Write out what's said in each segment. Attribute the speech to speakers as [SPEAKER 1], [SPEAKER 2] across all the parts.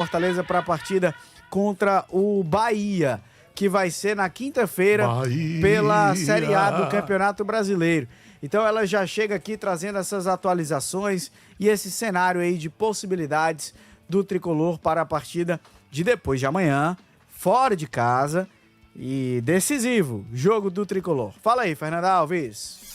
[SPEAKER 1] Fortaleza para a partida contra o Bahia, que vai ser na quinta-feira pela Série A do Campeonato Brasileiro. Então ela já chega aqui trazendo essas atualizações e esse cenário aí de possibilidades do Tricolor para a partida de depois de amanhã, fora de casa e decisivo, jogo do Tricolor. Fala aí, Fernanda Alves.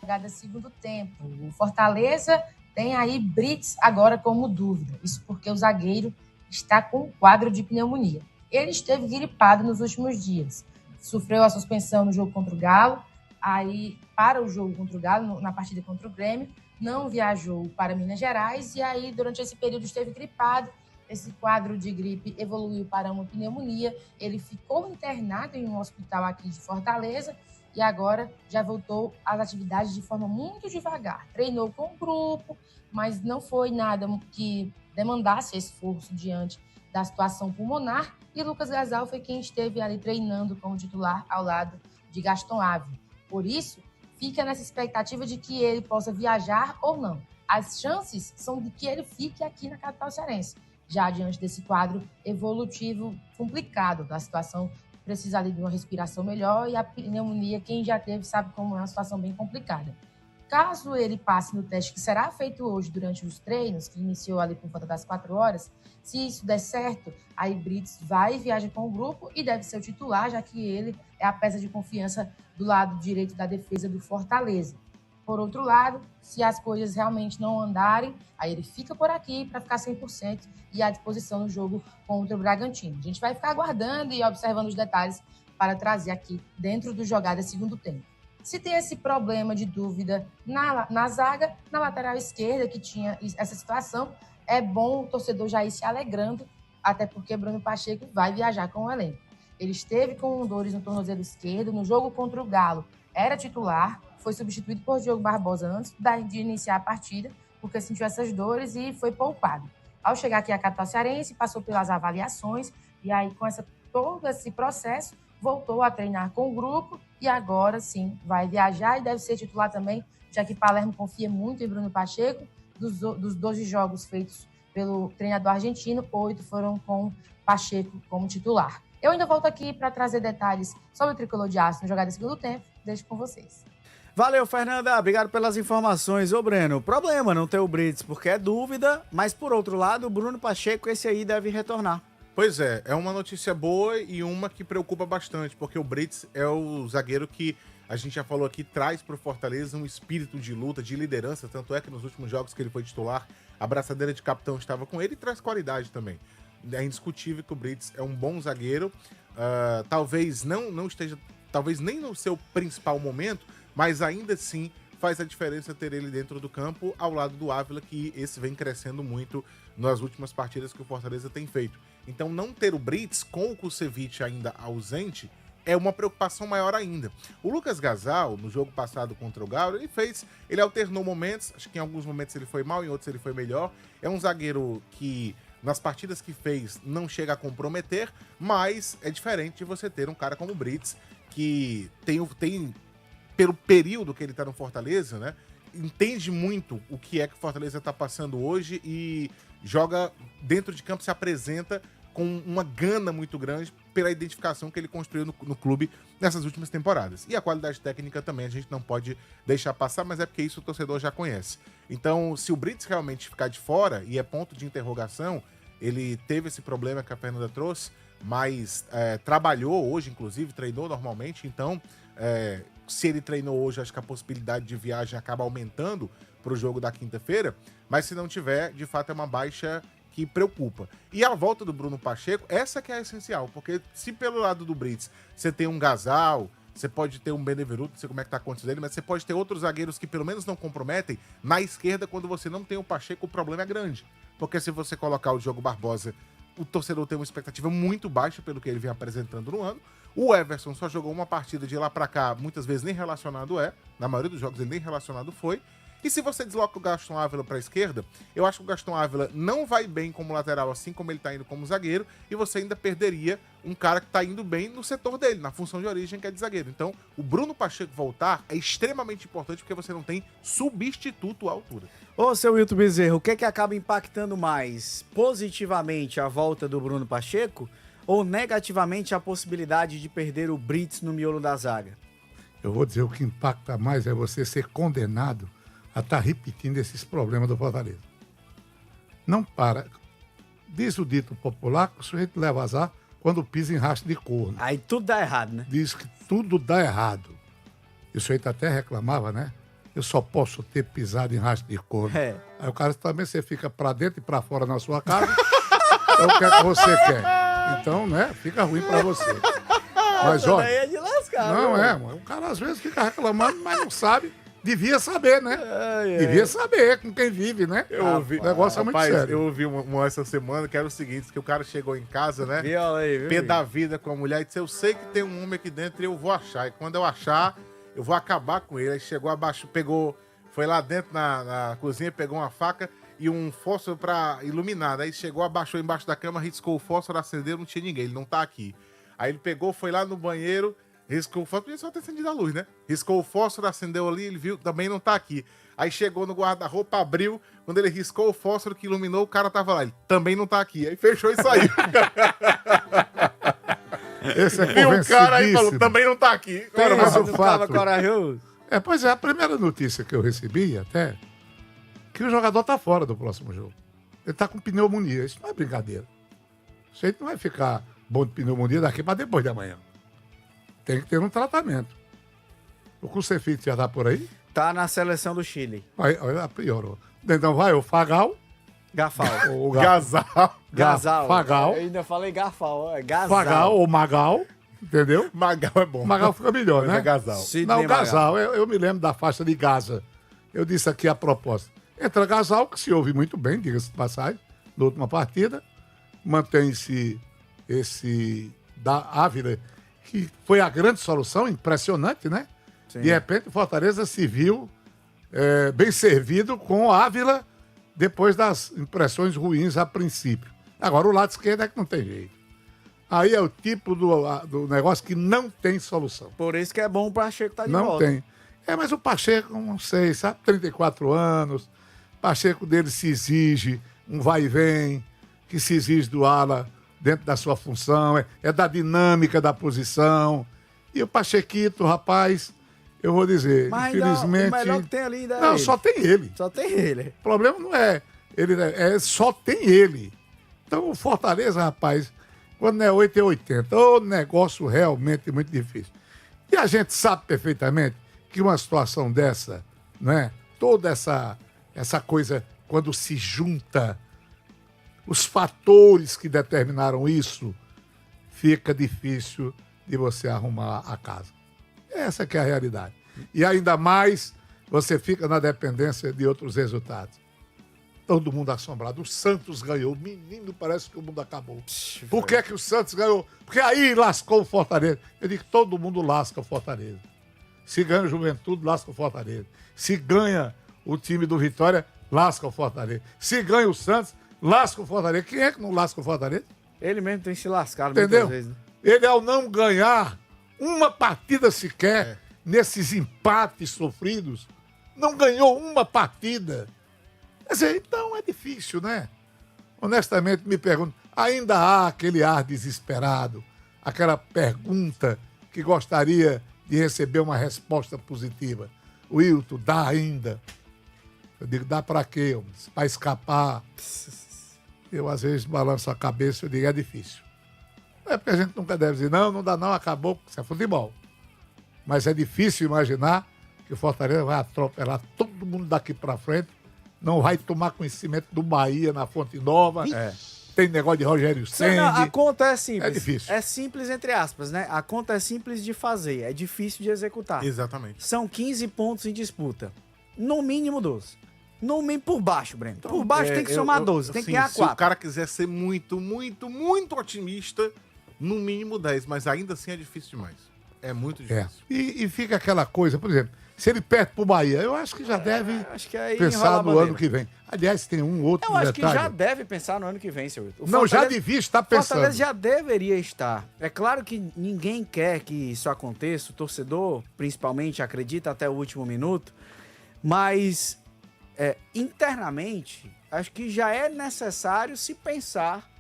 [SPEAKER 2] Jogada segundo tempo. O Fortaleza tem aí Brits agora como dúvida. Isso porque o zagueiro está com um quadro de pneumonia. Ele esteve gripado nos últimos dias. Sofreu a suspensão no jogo contra o Galo. Aí, para o jogo contra o Galo, na partida contra o Grêmio, não viajou para Minas Gerais. E aí, durante esse período, esteve gripado. Esse quadro de gripe evoluiu para uma pneumonia. Ele ficou internado em um hospital aqui de Fortaleza. E agora já voltou às atividades de forma muito devagar. Treinou com o grupo, mas não foi nada que demandasse esforço diante da situação pulmonar. E Lucas Gasal foi quem esteve ali treinando como titular ao lado de Gaston Ávila. Por isso, fica nessa expectativa de que ele possa viajar ou não. As chances são de que ele fique aqui na capital cearense, já diante desse quadro evolutivo complicado da situação. Precisa ali de uma respiração melhor e a pneumonia, quem já teve sabe como é uma situação bem complicada. Caso ele passe no teste que será feito hoje durante os treinos, que iniciou ali por volta das 4 horas, se isso der certo, aí Brits vai viajar com o grupo e deve ser o titular, já que ele é a peça de confiança do lado direito da defesa do Fortaleza. Por outro lado, se as coisas realmente não andarem, aí ele fica por aqui para ficar 100% e à disposição no jogo contra o Bragantino. A gente vai ficar aguardando e observando os detalhes para trazer aqui dentro do Jogada segundo tempo. Se tem esse problema de dúvida na zaga, na lateral esquerda, que tinha essa situação, é bom o torcedor já ir se alegrando, até porque Bruno Pacheco vai viajar com o elenco. Ele esteve com dores no tornozelo esquerdo, no jogo contra o Galo, era titular, foi substituído por Diogo Barbosa antes de iniciar a partida, porque sentiu essas dores e foi poupado. Ao chegar aqui à capital cearense, passou pelas avaliações e aí com todo esse processo, voltou a treinar com o grupo e agora sim vai viajar e deve ser titular também, já que Palermo confia muito em Bruno Pacheco. Dos 12 jogos feitos pelo treinador argentino, 8 foram com Pacheco como titular. Eu ainda volto aqui para trazer detalhes sobre o Tricolor de Aço no Jogada segundo tempo. Deixo com vocês.
[SPEAKER 1] Valeu, Fernanda. Obrigado pelas informações. Ô, Breno, problema não ter o Brits, porque é dúvida, mas por outro lado, o Bruno Pacheco, esse aí deve retornar.
[SPEAKER 3] Pois é uma notícia boa e uma que preocupa bastante, porque o Brits é o zagueiro que a gente já falou aqui, traz para o Fortaleza um espírito de luta, de liderança, tanto é que nos últimos jogos que ele foi titular, a braçadeira de capitão estava com ele e traz qualidade também. É indiscutível que o Brits é um bom zagueiro, talvez não esteja, talvez nem no seu principal momento, mas ainda assim faz a diferença ter ele dentro do campo ao lado do Ávila, que esse vem crescendo muito nas últimas partidas que o Fortaleza tem feito. Então não ter o Brits com o Kusevich ainda ausente é uma preocupação maior ainda. O Lucas Gasal, no jogo passado contra o Galo, ele alternou momentos, acho que em alguns momentos ele foi mal, em outros ele foi melhor. É um zagueiro que nas partidas que fez não chega a comprometer, mas é diferente de você ter um cara como o Brits, que tem pelo período que ele tá no Fortaleza, né? Entende muito o que é que o Fortaleza tá passando hoje e joga dentro de campo, se apresenta com uma gana muito grande pela identificação que ele construiu no clube nessas últimas temporadas. E a qualidade técnica também a gente não pode deixar passar, mas é porque isso o torcedor já conhece. Então, se o Brits realmente ficar de fora, e é ponto de interrogação, ele teve esse problema que a Fernanda trouxe, mas trabalhou hoje, inclusive, treinou normalmente, então se ele treinou hoje, acho que a possibilidade de viagem acaba aumentando para o jogo da quinta-feira, mas se não tiver, de fato é uma baixa que preocupa. E a volta do Bruno Pacheco, essa que é essencial, porque se pelo lado do Brits você tem um Gasal, você pode ter um Benevenuto, não sei como é que tá a condição dele, mas você pode ter outros zagueiros que pelo menos não comprometem. Na esquerda, quando você não tem o Pacheco, o problema é grande. Porque se você colocar o Diogo Barbosa, o torcedor tem uma expectativa muito baixa pelo que ele vem apresentando no ano. O Everson só jogou uma partida de lá pra cá, muitas vezes nem relacionado na maioria dos jogos ele nem relacionado foi. E se você desloca o Gaston Ávila para a esquerda, eu acho que o Gaston Ávila não vai bem como lateral, assim como ele tá indo como zagueiro, e você ainda perderia um cara que tá indo bem no setor dele, na função de origem, que é de zagueiro. Então, o Bruno Pacheco voltar é extremamente importante porque você não tem substituto à altura.
[SPEAKER 1] Ô, seu Wilton Bezerra, o que é que acaba impactando mais positivamente a volta do Bruno Pacheco ou negativamente a possibilidade de perder o Brits no miolo da zaga?
[SPEAKER 4] Eu vou dizer, o que impacta mais é você ser condenado a estar repetindo esses problemas do Fortaleza. Não para. Diz o dito popular que o sujeito leva azar quando pisa em rastro de corno.
[SPEAKER 1] Aí tudo dá errado, né?
[SPEAKER 4] Diz que tudo dá errado. E o sujeito até reclamava, né? Eu só posso ter pisado em rastro de corno.
[SPEAKER 1] É.
[SPEAKER 4] Aí o cara também, você fica pra dentro e pra fora na sua casa. É o que é que você quer. Então, né? Fica ruim pra você. Mas, olha...
[SPEAKER 1] Daí é de lascar,
[SPEAKER 4] Não,
[SPEAKER 1] viu?
[SPEAKER 4] mano. O cara às vezes fica reclamando, mas não sabe. Devia saber, né?
[SPEAKER 1] Ai, ai.
[SPEAKER 4] Devia saber com quem vive, né?
[SPEAKER 3] Eu ouvi,
[SPEAKER 4] O negócio é muito sério.
[SPEAKER 3] Eu ouvi uma essa semana que era o seguinte, que o cara chegou em casa, né?
[SPEAKER 1] Viola aí, viu?
[SPEAKER 3] Pé da vida com a mulher e disse, eu sei que tem um homem aqui dentro e eu vou achar. E quando eu achar, eu vou acabar com ele. Aí chegou abaixo, foi lá dentro na cozinha, pegou uma faca e um fósforo pra iluminar. Aí chegou, abaixou embaixo da cama, riscou o fósforo, acendeu, não tinha ninguém, ele não tá aqui. Aí ele pegou, foi lá no banheiro, riscou o fósforo, podia só ter acendido a luz, né? Riscou o fósforo, acendeu ali, ele viu, também não tá aqui. Aí chegou no guarda-roupa, abriu, quando ele riscou o fósforo que iluminou, o cara tava lá, ele também não tá aqui. Aí fechou e saiu.
[SPEAKER 4] Esse é
[SPEAKER 3] Viu o cara aí e falou,
[SPEAKER 4] convencidíssimo.
[SPEAKER 3] também não tá aqui.
[SPEAKER 4] Cara, mas o
[SPEAKER 1] Não tava
[SPEAKER 4] fato...
[SPEAKER 1] corajoso?
[SPEAKER 4] Pois é, a primeira notícia que eu recebi até, que o jogador tá fora do próximo jogo. Ele tá com pneumonia. Isso não é brincadeira. O sujeito não vai ficar bom de pneumonia daqui para depois de amanhã. Tem que ter um tratamento. O Crucifixo já tá por aí?
[SPEAKER 1] Tá na seleção do Chile.
[SPEAKER 4] Aí, olha, piorou. Então vai o Fagal,
[SPEAKER 1] Gafal.
[SPEAKER 4] o
[SPEAKER 3] Gasal.
[SPEAKER 1] Gazal.
[SPEAKER 4] Fagal.
[SPEAKER 1] Eu ainda falei Gafal, ó, é Gazal.
[SPEAKER 4] Fagal ou Magal, entendeu?
[SPEAKER 3] Magal é bom.
[SPEAKER 4] O Magal fica melhor,
[SPEAKER 3] Mas
[SPEAKER 4] né?
[SPEAKER 3] é Gasal.
[SPEAKER 1] Sidney
[SPEAKER 4] Não, o
[SPEAKER 1] Magal.
[SPEAKER 4] Gasal, eu me lembro da faixa de Gaza. Eu disse aqui a proposta. Entra Gasal, que se ouve muito bem, diga-se de passagem, na última partida. Mantém-se esse da Ávila, que foi a grande solução, impressionante, né?
[SPEAKER 1] Sim.
[SPEAKER 4] De repente, o Fortaleza se viu bem servido com o Ávila depois das impressões ruins a princípio. Agora, o lado esquerdo é que não tem jeito. Aí é o tipo do negócio que não tem solução.
[SPEAKER 1] Por isso que é bom o Pacheco tá de
[SPEAKER 4] Não
[SPEAKER 1] volta.
[SPEAKER 4] tem. Mas o Pacheco, não sei, sabe? 34 anos. Pacheco dele se exige um vai e vem, que se exige do ala dentro da sua função, é da dinâmica da posição. E o Pachequito, rapaz, eu vou dizer,
[SPEAKER 1] Mas ainda
[SPEAKER 4] infelizmente...
[SPEAKER 1] o melhor que tem ali ainda é
[SPEAKER 4] Não,
[SPEAKER 1] ele.
[SPEAKER 4] só tem ele.
[SPEAKER 1] Só tem ele.
[SPEAKER 4] O problema não é ele, só tem ele. Então o Fortaleza, rapaz, quando não é 8 é 80. O negócio realmente muito difícil. E a gente sabe perfeitamente que uma situação dessa, né? Toda essa coisa, quando se junta os fatores que determinaram isso, fica difícil de você arrumar a casa. Essa que é a realidade. E ainda mais, você fica na dependência de outros resultados. Todo mundo assombrado. O Santos ganhou. Menino, parece que o mundo acabou. Por que que o Santos ganhou? Porque aí lascou o Fortaleza. Eu digo que todo mundo lasca o Fortaleza. Se ganha o Juventude, lasca o Fortaleza. Se ganha o time do Vitória, lasca o Fortaleza. Se ganha o Santos, lasca o Fortaleza. Quem é que não lasca o Fortaleza?
[SPEAKER 1] Ele mesmo tem se lascado
[SPEAKER 4] Entendeu?
[SPEAKER 1] muitas vezes. Né?
[SPEAKER 4] Ele, ao não ganhar uma partida sequer, nesses empates sofridos, não ganhou uma partida. Quer dizer, então é difícil, né? Honestamente, me pergunto, ainda há aquele ar desesperado, aquela pergunta que gostaria de receber uma resposta positiva. Wilton, dá ainda. Eu digo, dá pra quê? Pra escapar. Eu, às vezes, balanço a cabeça e digo, é difícil. Não é porque a gente nunca deve dizer, não dá não, acabou, isso é futebol. Mas é difícil imaginar que o Fortaleza vai atropelar todo mundo daqui pra frente, não vai tomar conhecimento do Bahia na Fonte Nova, tem negócio de Rogério Ceni.
[SPEAKER 1] A conta é simples.
[SPEAKER 4] É difícil.
[SPEAKER 1] É simples entre aspas, né? A conta é simples de fazer, é difícil de executar.
[SPEAKER 3] Exatamente.
[SPEAKER 1] São 15 pontos em disputa. No mínimo 12. No mínimo por baixo, Breno. Por baixo tem que somar 12, tem que ganhar
[SPEAKER 3] Se
[SPEAKER 1] 4.
[SPEAKER 3] o cara quiser ser muito, muito, muito otimista, no mínimo 10, mas ainda assim é difícil demais. É muito difícil.
[SPEAKER 4] E fica aquela coisa, por exemplo, Se ele perde pro Bahia, eu acho que já deve
[SPEAKER 1] acho que aí
[SPEAKER 4] pensar no ano que vem. Aliás, tem um outro
[SPEAKER 1] Eu acho
[SPEAKER 4] detalhe.
[SPEAKER 1] que já deve pensar no ano que vem, seu Wilton.
[SPEAKER 4] Não, já devia estar pensando.
[SPEAKER 1] Fortaleza já deveria estar. É claro que ninguém quer que isso aconteça, o torcedor, principalmente, acredita até o último minuto, mas internamente, acho que já é necessário se pensar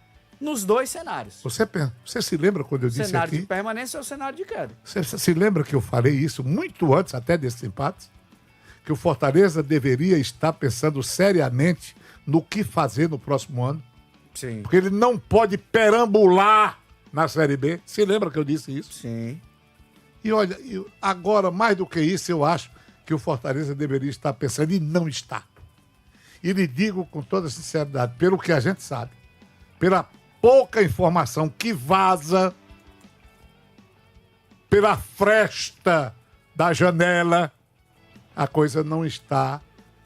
[SPEAKER 1] nos dois cenários.
[SPEAKER 4] Você se lembra quando eu disse
[SPEAKER 1] cenário
[SPEAKER 4] aqui?
[SPEAKER 1] de permanência ou cenário de queda.
[SPEAKER 4] Você se lembra que eu falei isso muito antes até desses empates? Que o Fortaleza deveria estar pensando seriamente no que fazer no próximo ano?
[SPEAKER 1] Sim.
[SPEAKER 4] Porque ele não pode perambular na Série B. Se lembra que eu disse isso?
[SPEAKER 1] Sim.
[SPEAKER 4] E olha, agora, mais do que isso, eu acho que o Fortaleza deveria estar pensando e não está. E lhe digo com toda sinceridade, pelo que a gente sabe, pela pouca informação que vaza pela fresta da janela, a coisa não está,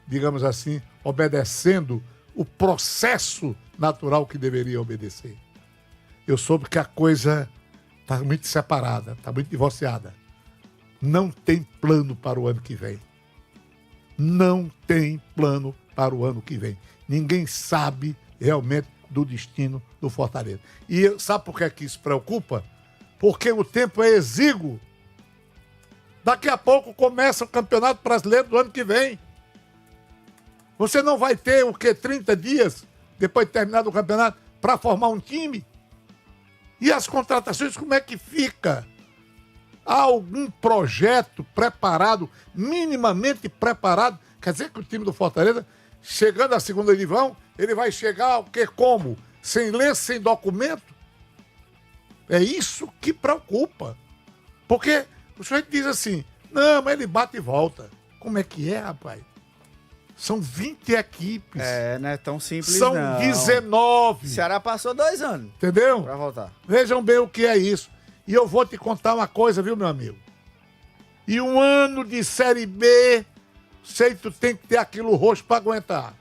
[SPEAKER 4] digamos assim, obedecendo o processo natural que deveria obedecer. Eu soube que a coisa está muito separada, está muito divorciada. Não tem plano para o ano que vem. Não tem plano para o ano que vem. Ninguém sabe realmente do destino do Fortaleza. E sabe por que isso preocupa? Porque o tempo é exíguo. Daqui a pouco começa o Campeonato Brasileiro do ano que vem. Você não vai ter, 30 dias depois de terminar o campeonato para formar um time? E as contratações, como é que fica? Há algum projeto preparado, minimamente preparado? Quer dizer que o time do Fortaleza, chegando à segunda divisão, ele vai chegar como? Sem ler, sem documento? É isso que preocupa. Porque o sujeito diz assim, não, mas ele bate e volta. Como é que é, rapaz? São 20 equipes.
[SPEAKER 1] Não é tão simples
[SPEAKER 4] São
[SPEAKER 1] não.
[SPEAKER 4] 19.
[SPEAKER 1] O Ceará passou 2 anos.
[SPEAKER 4] Entendeu?
[SPEAKER 1] Pra voltar.
[SPEAKER 4] Vejam bem o que é isso. E eu vou te contar uma coisa, viu, meu amigo? E um ano de Série B, sei que tu tem que ter aquilo roxo para aguentar.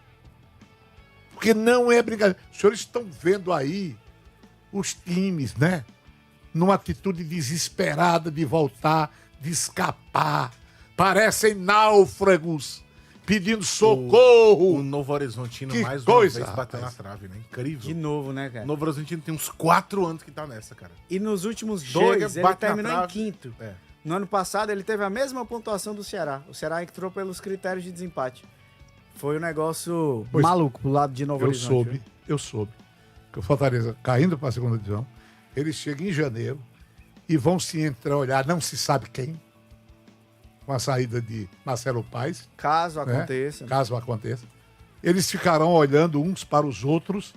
[SPEAKER 4] Porque não é brincadeira. Os senhores estão vendo aí os times, né? Numa atitude desesperada de voltar, de escapar. Parecem náufragos pedindo socorro.
[SPEAKER 3] O Novo Horizontino
[SPEAKER 4] Que
[SPEAKER 3] mais
[SPEAKER 4] coisa,
[SPEAKER 3] uma vez bateu na
[SPEAKER 4] rapaz.
[SPEAKER 3] trave, né? Incrível.
[SPEAKER 1] De novo, né, cara?
[SPEAKER 3] O Novo Horizontino tem uns 4 anos que tá nessa, cara.
[SPEAKER 1] E nos últimos
[SPEAKER 3] Chega,
[SPEAKER 1] 2, ele
[SPEAKER 3] bate na
[SPEAKER 1] terminou em
[SPEAKER 3] trave.
[SPEAKER 1] quinto.
[SPEAKER 3] É.
[SPEAKER 1] No ano passado, ele teve a mesma pontuação do Ceará. O Ceará entrou pelos critérios de desempate. Foi um negócio maluco pro lado de Novo Horizonte.
[SPEAKER 4] Eu soube que o Fortaleza, caindo para a segunda divisão, ele chega em janeiro e vão se entreolhar, não se sabe quem, com a saída de Marcelo Paes.
[SPEAKER 1] Caso aconteça.
[SPEAKER 4] Caso aconteça. Eles ficarão olhando uns para os outros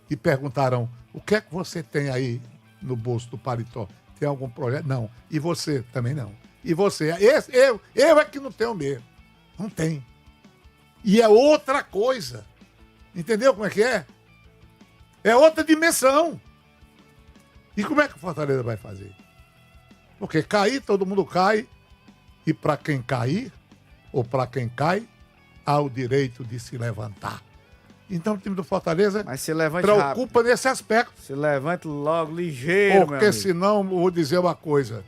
[SPEAKER 4] e perguntarão, o que é que você tem aí no bolso do paletó? Tem algum projeto? Não. E você? Também não. E você? Eu é que não tenho mesmo. Não tem. E é outra coisa. Entendeu como é que é? É outra dimensão. E como é que o Fortaleza vai fazer? Porque cair, todo mundo cai. E para quem cair, ou para quem cai, há o direito de se levantar. Então o time do Fortaleza
[SPEAKER 1] Mas se levante
[SPEAKER 4] preocupa
[SPEAKER 1] rápido.
[SPEAKER 4] nesse aspecto.
[SPEAKER 1] Se levante logo, ligeiro, meu
[SPEAKER 4] Porque
[SPEAKER 1] amigo.
[SPEAKER 4] senão, eu vou dizer uma coisa,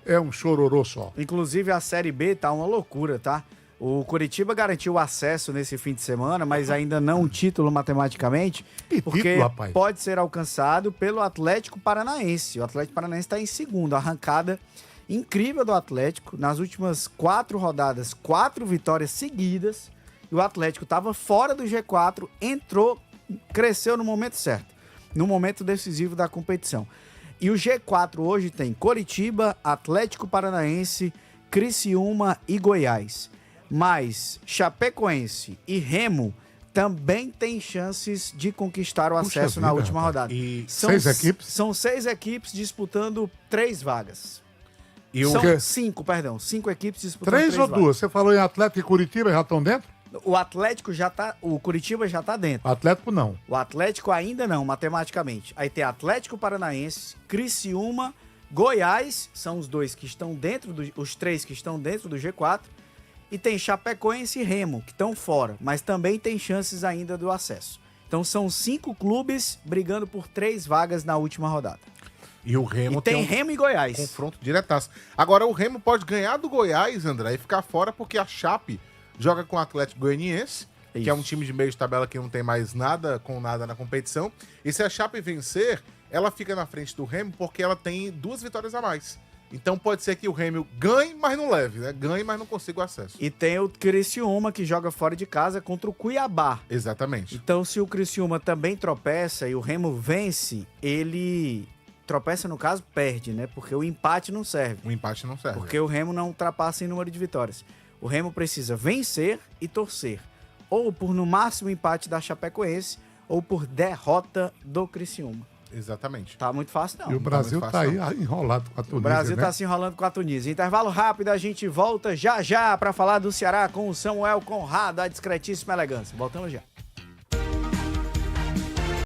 [SPEAKER 4] é um chororô só.
[SPEAKER 1] Inclusive, a Série B tá uma loucura, tá? O Curitiba garantiu o acesso nesse fim de semana, mas ainda não um título matematicamente,
[SPEAKER 4] Que
[SPEAKER 1] porque
[SPEAKER 4] título, rapaz?
[SPEAKER 1] pode ser alcançado pelo Atlético Paranaense. O Atlético Paranaense está em segundo. A arrancada incrível do Atlético. Nas últimas 4 rodadas, 4 vitórias seguidas. E o Atlético estava fora do G4, entrou, cresceu no momento certo, no momento decisivo da competição. E o G4 hoje tem Coritiba, Atlético Paranaense, Criciúma e Goiás. Mas Chapecoense e Remo também têm chances de conquistar o
[SPEAKER 4] Puxa
[SPEAKER 1] acesso na
[SPEAKER 4] vida,
[SPEAKER 1] última
[SPEAKER 4] rapaz.
[SPEAKER 1] rodada.
[SPEAKER 3] E
[SPEAKER 1] São
[SPEAKER 4] 6 equipes?
[SPEAKER 1] São 6 equipes disputando 3 vagas.
[SPEAKER 3] E o
[SPEAKER 1] São
[SPEAKER 4] quê?
[SPEAKER 1] 5 equipes disputando
[SPEAKER 4] 3 ou
[SPEAKER 1] vagas.
[SPEAKER 4] 2? Você falou em Atlético e Curitiba, já estão dentro?
[SPEAKER 1] O Atlético já tá. O Curitiba já tá dentro.
[SPEAKER 4] Atlético não.
[SPEAKER 1] O Atlético ainda não, matematicamente. Aí tem Atlético Paranaense, Criciúma, Goiás, são os 2 que estão dentro os 3 que estão dentro do G4. E tem Chapecoense e Remo, que estão fora, mas também tem chances ainda do acesso. Então são 5 clubes brigando por 3 vagas na última rodada.
[SPEAKER 3] E o Remo
[SPEAKER 1] tem Remo e Goiás.
[SPEAKER 3] Confronto diretaço. Agora, o Remo pode ganhar do Goiás, André, e ficar fora porque a Chape joga com o Atlético Goianiense, que é um time de meio de tabela que não tem mais nada com nada na competição. E se a Chape vencer, ela fica na frente do Remo porque ela tem 2 vitórias a mais. Então pode ser que o Remo ganhe, mas não leve, né? Ganhe, mas não consiga o acesso.
[SPEAKER 1] E tem o Criciúma, que joga fora de casa contra o Cuiabá.
[SPEAKER 3] Exatamente.
[SPEAKER 1] Então, se o Criciúma também tropeça e o Remo vence, ele tropeça, no caso, perde, né? Porque o empate não serve.
[SPEAKER 3] O empate não serve.
[SPEAKER 1] Porque o Remo não ultrapassa em número de vitórias. O Remo precisa vencer e torcer. Ou por, no máximo, empate da Chapecoense, ou por derrota do Criciúma.
[SPEAKER 3] Exatamente.
[SPEAKER 1] Tá muito fácil, não.
[SPEAKER 4] E o Brasil
[SPEAKER 3] muito
[SPEAKER 4] tá
[SPEAKER 3] fácil,
[SPEAKER 4] aí enrolado com a Tunísia,
[SPEAKER 1] O Brasil
[SPEAKER 4] né?
[SPEAKER 1] tá se enrolando com a Tunísia. Intervalo rápido, a gente volta já para falar do Ceará com o Samuel Conrado, a discretíssima elegância. Voltamos já.